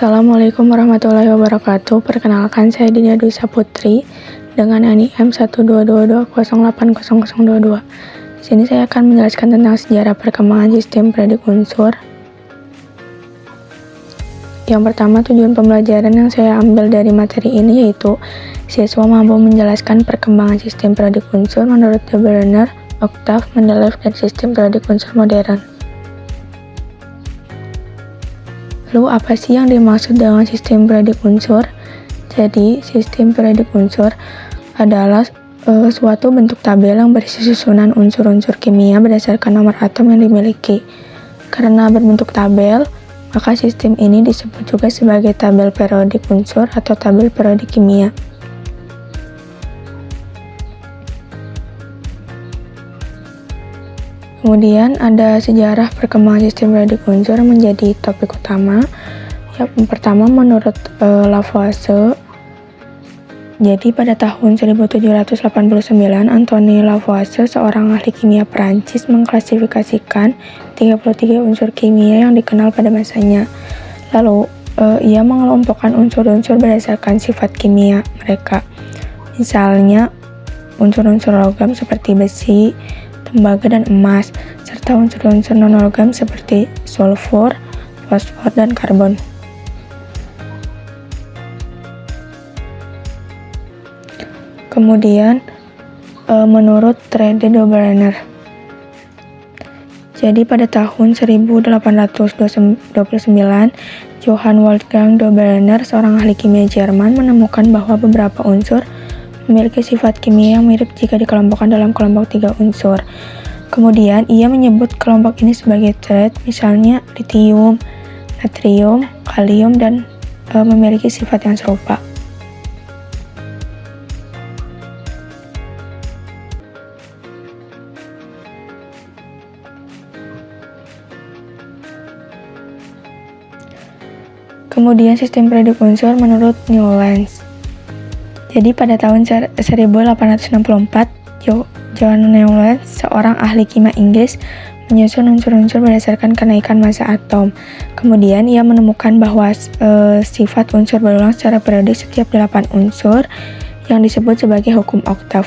Assalamualaikum warahmatullahi wabarakatuh. Perkenalkan, saya Dina Dwi Saputri dengan NIM 12220800022. Di sini saya akan menjelaskan tentang sejarah perkembangan sistem predik unsur. Yang pertama, tujuan pembelajaran yang saya ambil dari materi ini yaitu siswa mampu menjelaskan perkembangan sistem predik unsur menurut De Bruiner, Octave, Mendeleev, dan sistem predik unsur modern. Lalu apa sih yang dimaksud dengan sistem predik unsur? Jadi, sistem predik unsur adalah suatu bentuk tabel yang berisi susunan unsur-unsur kimia berdasarkan nomor atom yang dimiliki. Karena berbentuk tabel, maka sistem ini disebut juga sebagai tabel periodik unsur atau tabel periodik kimia. Kemudian ada sejarah perkembangan sistem predik unsur yang menjadi topik utama. Yang pertama, menurut Lavoisier. Jadi pada tahun 1789, Antoine Lavoisier, seorang ahli kimia Perancis, mengklasifikasikan 33 unsur kimia yang dikenal pada masanya. Lalu ia mengelompokkan unsur-unsur berdasarkan sifat kimia mereka. Misalnya unsur-unsur logam seperti besi, tembaga, dan emas, serta unsur-unsur non-logam seperti sulfur, fosfor, dan karbon. Kemudian, menurut De Bruiner. Jadi pada tahun 1829, Johann Wolfgang De Bruiner, seorang ahli kimia Jerman, menemukan bahwa beberapa unsur memiliki sifat kimia yang mirip jika dikelompokkan dalam kelompok 3 unsur. Kemudian, ia menyebut kelompok ini sebagai trait, misalnya litium, natrium, kalium, dan memiliki sifat yang serupa. Kemudian sistem predik unsur menurut Newlands. Jadi pada tahun 1864, John Newlands, seorang ahli kimia Inggris, menyusun unsur-unsur berdasarkan kenaikan massa atom. Kemudian ia menemukan bahwa sifat unsur berulang secara periodik setiap 8 unsur yang disebut sebagai hukum Octave.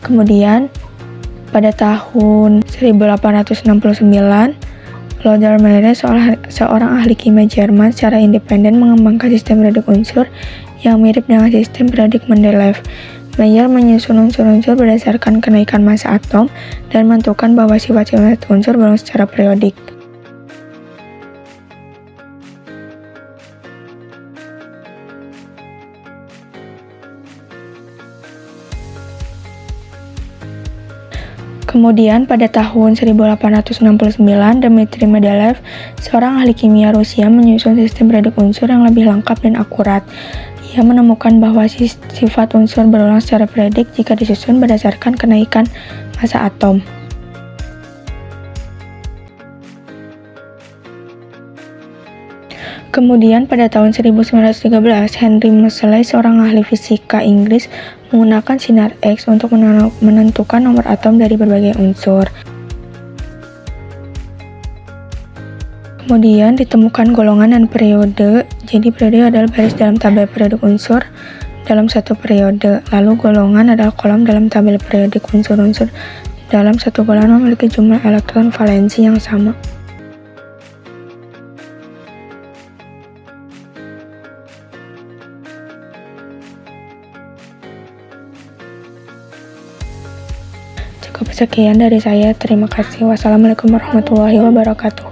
Kemudian pada tahun 1869, Lothar Meyer, seorang ahli kimia Jerman, secara independen mengembangkan sistem predik unsur yang mirip dengan sistem predik Mendeleev. Meyer menyusun unsur-unsur berdasarkan kenaikan massa atom dan menentukan bahwa sifat-sifat unsur berulang secara periodik. Kemudian pada tahun 1869, Dmitri Mendeleev, seorang ahli kimia Rusia, menyusun sistem predik unsur yang lebih lengkap dan akurat. Ia menemukan bahwa sifat unsur berulang secara periodik jika disusun berdasarkan kenaikan massa atom. Kemudian pada tahun 1913, Henry Moseley, seorang ahli fisika Inggris, menggunakan sinar X untuk menentukan nomor atom dari berbagai unsur. Kemudian ditemukan golongan dan periode. Jadi periode adalah baris dalam tabel periodik unsur dalam satu periode. Lalu golongan adalah kolom dalam tabel periodik unsur-unsur dalam satu golongan memiliki jumlah elektron valensi yang sama. Cukup sekian dari saya. Terima kasih. Wassalamualaikum warahmatullahi wabarakatuh.